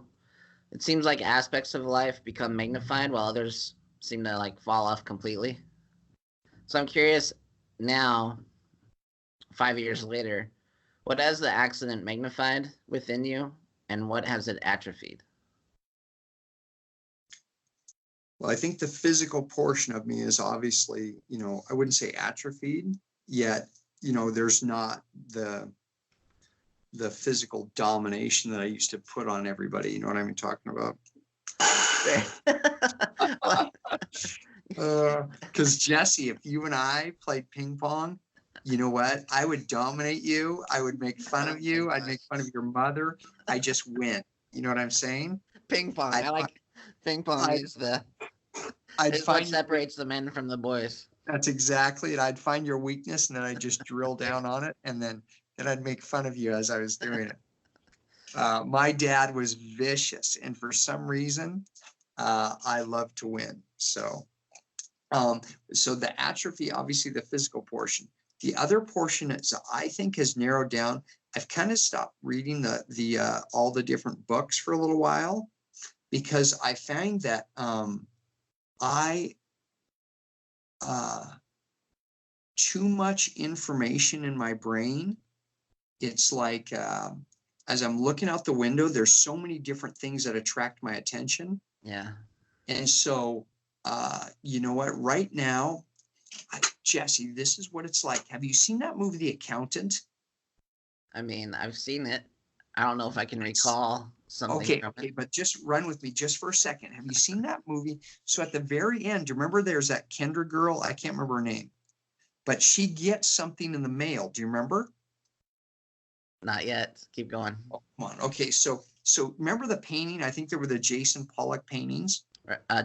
it seems like aspects of life become magnified while others seem to like fall off completely. So I'm curious now, 5 years later, what has the accident magnified within you and what has it atrophied? Well, I think the physical portion of me is obviously, I wouldn't say atrophied yet, there's not the physical domination that I used to put on everybody. You know what I'm talking about? Because Jesse, if you and I played ping pong, you know what? I would dominate you. I would make fun of you. I'd make fun of your mother. I just win. You know what I'm saying? Ping pong. I like ping pong is what separates the men from the boys. That's exactly it. I'd find your weakness and then I'd just drill down on it. And then I'd make fun of you as I was doing it. My dad was vicious. And for some reason, I love to win. So the atrophy, obviously the physical portion. The other portion is, I think, has narrowed down. I've kind of stopped reading the all the different books for a little while because I find that too much information in my brain. It's like as I'm looking out the window, there's so many different things that attract my attention. Yeah. And so, you know what? Right now, Jesse, this is what it's like. Have you seen that movie, The Accountant? I mean, I've seen it. I don't know if I can recall something from it. Okay, but just run with me just for a second. Have you seen that movie? So at the very end, do you remember there's that Kendra girl? I can't remember her name, but she gets something in the mail. Do you remember? Not yet. Keep going. Oh, come on. Okay, so remember the painting? I think there were the Jason Pollock paintings.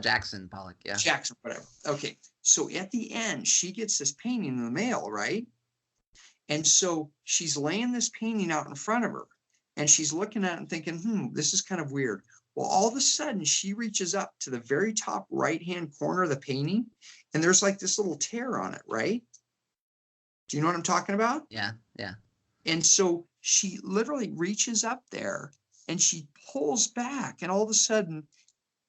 Jackson Pollock, yeah. Jackson, whatever. Okay, so at the end, she gets this painting in the mail, right? And so she's laying this painting out in front of her, and she's looking at it and thinking, this is kind of weird. Well, all of a sudden, she reaches up to the very top right-hand corner of the painting, and there's like this little tear on it, right? Do you know what I'm talking about? Yeah, yeah. And so she literally reaches up there, and she pulls back, and all of a sudden,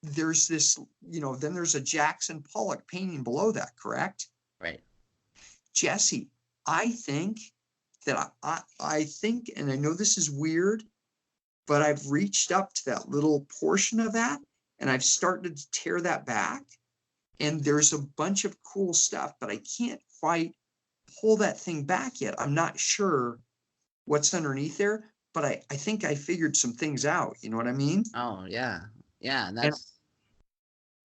there's this, then there's a Jackson Pollock painting below that, correct? Right. Jesse, I think that I think, and I know this is weird, but I've reached up to that little portion of that and I've started to tear that back. And there's a bunch of cool stuff, but I can't quite pull that thing back yet. I'm not sure what's underneath there, but I think I figured some things out. You know what I mean? Oh, yeah. Yeah.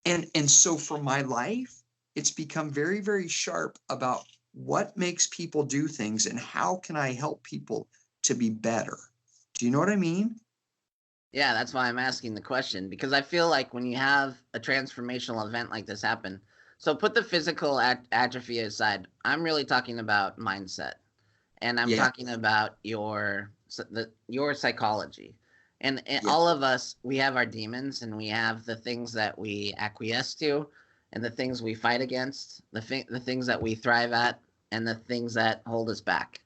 And so for my life, it's become very, very sharp about what makes people do things and how can I help people to be better? Do you know what I mean? Yeah, that's why I'm asking the question, because I feel like when you have a transformational event like this happen, so put the physical atrophy aside, I'm really talking about mindset, and I'm talking about your psychology. And Yeah. all of us, we have our demons, and we have the things that we acquiesce to, and the things we fight against, the things that we thrive at, and the things that hold us back.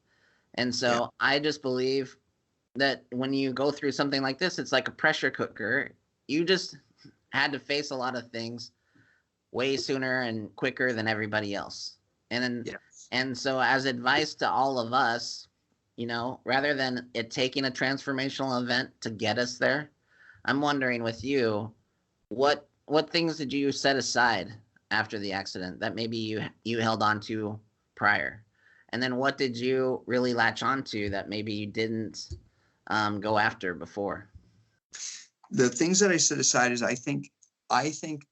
And so I just believe that when you go through something like this, it's like a pressure cooker. You just had to face a lot of things way sooner and quicker than everybody else. And then, Yes. and so as advice to all of us, rather than it taking a transformational event to get us there, I'm wondering with you, what things did you set aside after the accident that maybe you held on to prior? And then what did you really latch onto that maybe you didn't go after before? The things that I set aside is I think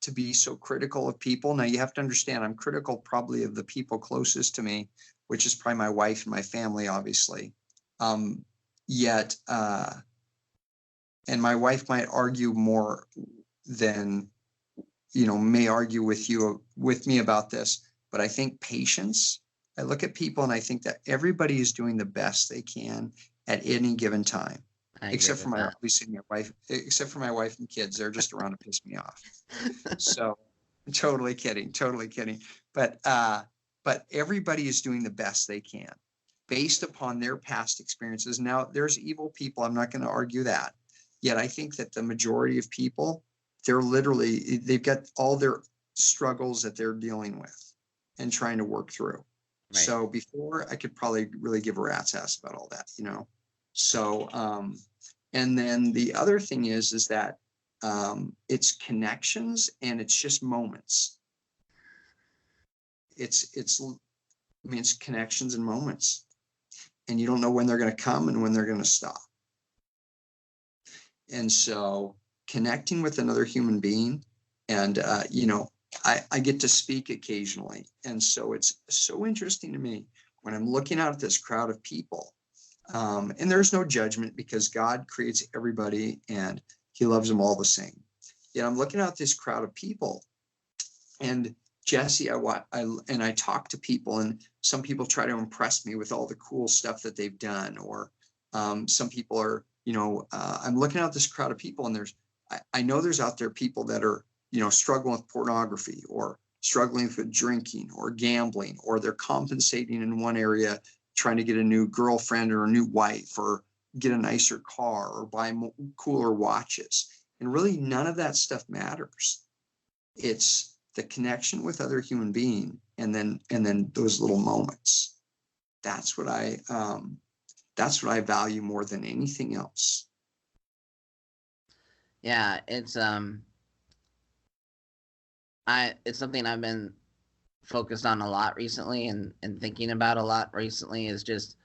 to be so critical of people. Now you have to understand, I'm critical probably of the people closest to me, which is probably my wife and my family, obviously. Yet, and my wife might argue more than, may argue with me about this, but I think patience. I look at people and I think that everybody is doing the best they can at any given time. Except for my wife and kids. They're just around to piss me off. So totally kidding. But everybody is doing the best they can based upon their past experiences. Now there's evil people. I'm not going to argue that. Yet I think that the majority of people, they've got all their struggles that they're dealing with and trying to work through. Right. So before I could probably really give a rat's ass about all that, So, and then the other thing is that it's connections and it's just moments. It's connections and moments, and you don't know when they're going to come and when they're going to stop. And so connecting with another human being, and, I get to speak occasionally. And so it's so interesting to me when I'm looking out at this crowd of people. And there's no judgment because God creates everybody and he loves them all the same. Yet I'm looking at this crowd of people, and Jesse, I talk to people, and some people try to impress me with all the cool stuff that they've done. Or some people are, I'm looking at this crowd of people, and I know there's out there people that are, struggling with pornography or struggling with drinking or gambling, or they're compensating in one area, trying to get a new girlfriend or a new wife or get a nicer car or buy cooler watches. And really none of that stuff matters. It's the connection with other human being, and then those little moments. That's what I value more than anything else. Yeah, it's something I've been focused on a lot recently and thinking about a lot recently. Is just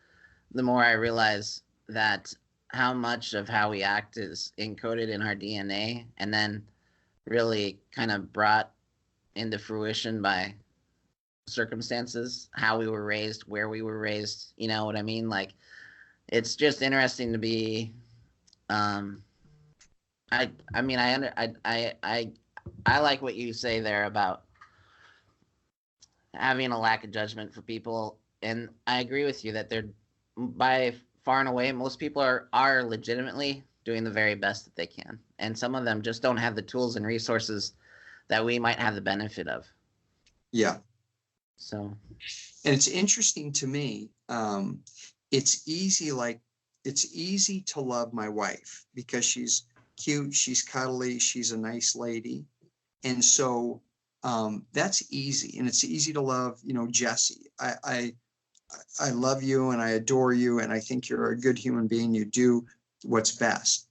the more I realize that how much of how we act is encoded in our DNA, and then really kind of brought into fruition by circumstances, how we were raised, where we were raised, you know what I mean? Like, it's just interesting to be, I like what you say there about having a lack of judgment for people. And I agree with you that they're, by far and away, most people are legitimately doing the very best that they can. And some of them just don't have the tools and resources that we might have the benefit of. Yeah. So. And it's interesting to me. It's easy to love my wife because she's cute, she's cuddly, she's a nice lady. And so that's easy. And it's easy to love, Jesse. I love you and I adore you, and I think you're a good human being. You do what's best.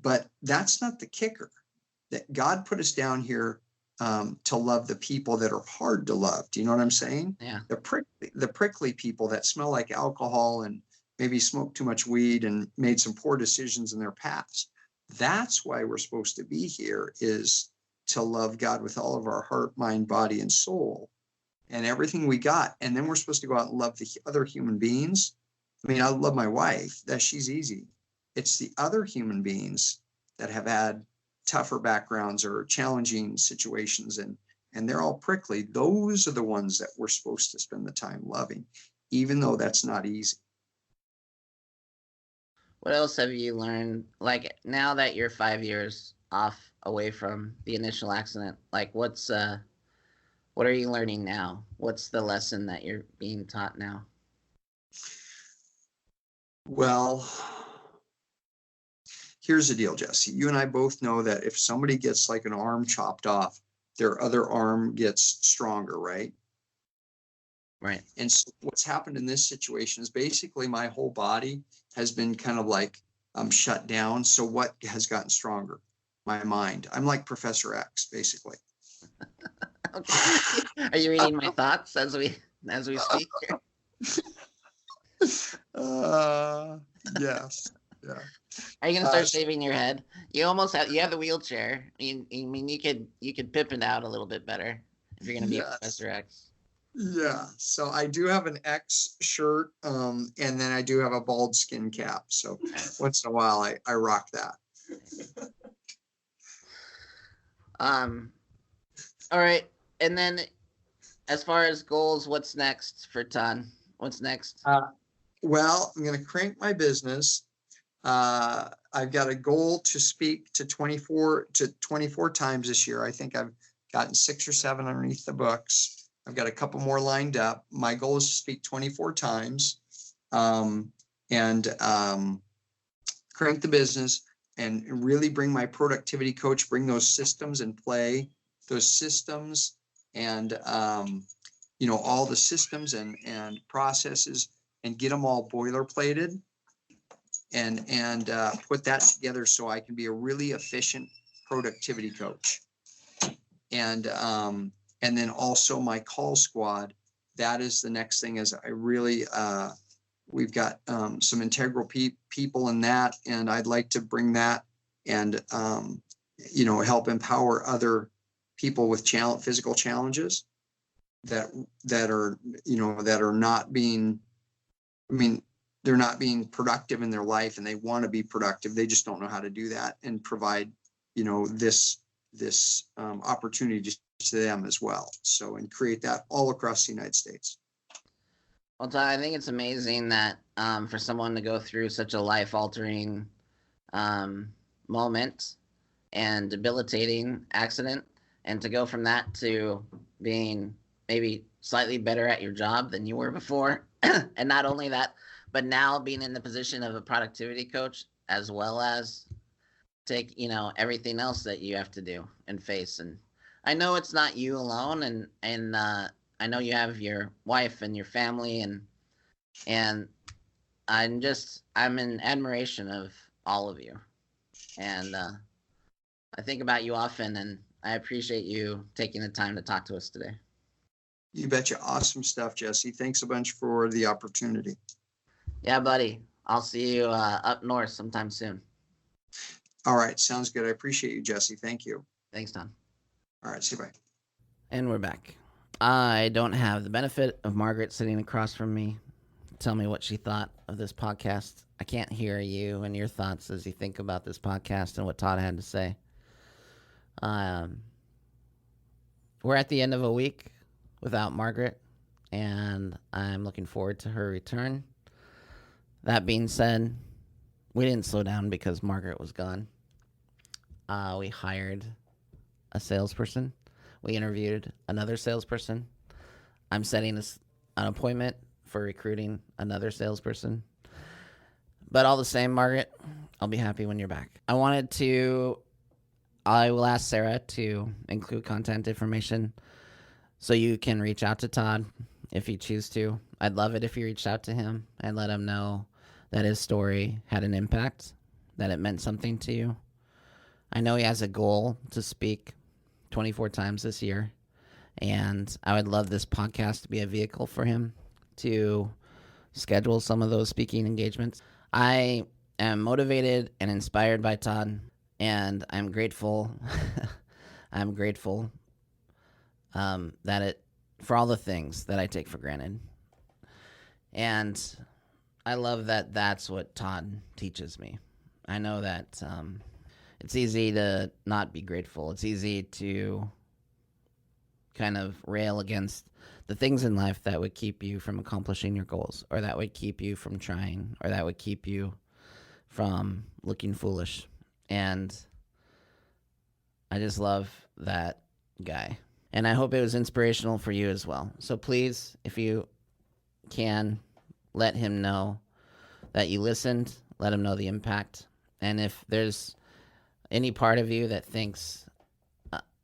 But that's not the kicker. That God put us down here to love the people that are hard to love. Do you know what I'm saying? Yeah. The prickly people that smell like alcohol and maybe smoked too much weed and made some poor decisions in their past. That's why we're supposed to be here, is to love God with all of our heart, mind, body, and soul, and everything we got. And then we're supposed to go out and love the other human beings. I mean, I love my wife, that she's easy. It's the other human beings that have had tougher backgrounds or challenging situations, and they're all prickly. Those are the ones that we're supposed to spend the time loving, even though that's not easy. What else have you learned? Like now that you're 5 years away from the initial accident, like what are you learning now? What's the lesson that you're being taught now? Well, here's the deal, Jesse. You and I both know that if somebody gets like an arm chopped off, their other arm gets stronger, right? Right. And so what's happened in this situation is basically my whole body has been kind of like shut down. So what has gotten stronger? My mind. I'm like Professor X, basically. Okay. Are you reading my thoughts as we speak here? Yes. Yeah. Are you gonna start shaving your head? You have the wheelchair. I mean, you could pip it out a little bit better if you're gonna be a Professor X. Yeah. So I do have an X shirt, and then I do have a bald skin cap. So once in a while, I rock that. All right. And then, as far as goals, what's next for Todd? What's next? Well, I'm going to crank my business. I've got a goal to speak to 24 times this year. I think I've gotten 6 or 7 underneath the books. I've got a couple more lined up. My goal is to speak 24 times, and crank the business and really bring my productivity coach, bring those systems in play, those systems and, all the systems and processes, and get them all boilerplated and put that together so I can be a really efficient productivity coach. And then also my call squad, that is the next thing. Is I really, we've got some integral people in that, and I'd like to bring that and, help empower other people with physical challenges that are not being, they're not being productive in their life, and they want to be productive. They just don't know how to do that, and provide, this opportunity to them as well. So, and create that all across the United States. Well, Todd, I think it's amazing that for someone to go through such a life-altering moment and debilitating accident, and to go from that to being maybe slightly better at your job than you were before, and not only that, but now being in the position of a productivity coach, as well as take everything else that you have to do and face. And I know it's not you alone, and I know you have your wife and your family, and I'm in admiration of all of you, and I think about you often, and I appreciate you taking the time to talk to us today. You betcha. Awesome stuff, Jesse. Thanks a bunch for the opportunity. Yeah, buddy. I'll see you up north sometime soon. All right. Sounds good. I appreciate you, Jesse. Thank you. Thanks, Tom. All right. See you. Bye. And we're back. I don't have the benefit of Margaret sitting across from me. Tell me what she thought of this podcast. I can't hear you and your thoughts as you think about this podcast and what Todd had to say. We're at the end of a week without Margaret, and I'm looking forward to her return. That being said, we didn't slow down because Margaret was gone. We hired a salesperson. We interviewed another salesperson. I'm setting an appointment for recruiting another salesperson. But all the same, Margaret, I'll be happy when you're back. I will ask Sarah to include contact information so you can reach out to Todd if you choose to. I'd love it if you reached out to him and let him know that his story had an impact, that it meant something to you. I know he has a goal to speak 24 times this year, and I would love this podcast to be a vehicle for him to schedule some of those speaking engagements. I am motivated and inspired by Todd, and I'm grateful. I'm grateful for all the things that I take for granted. And I love that that's what Todd teaches me. I know that it's easy to not be grateful. It's easy to kind of rail against the things in life that would keep you from accomplishing your goals, or that would keep you from trying, or that would keep you from looking foolish. And I just love that guy. And I hope it was inspirational for you as well. So please, if you can, let him know that you listened. Let him know the impact. And if there's any part of you that thinks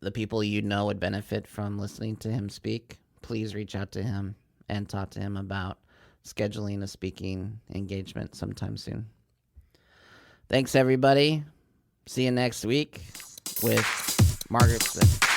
the people you know would benefit from listening to him speak, please reach out to him and talk to him about scheduling a speaking engagement sometime soon. Thanks, everybody. See you next week with Margaret Smith.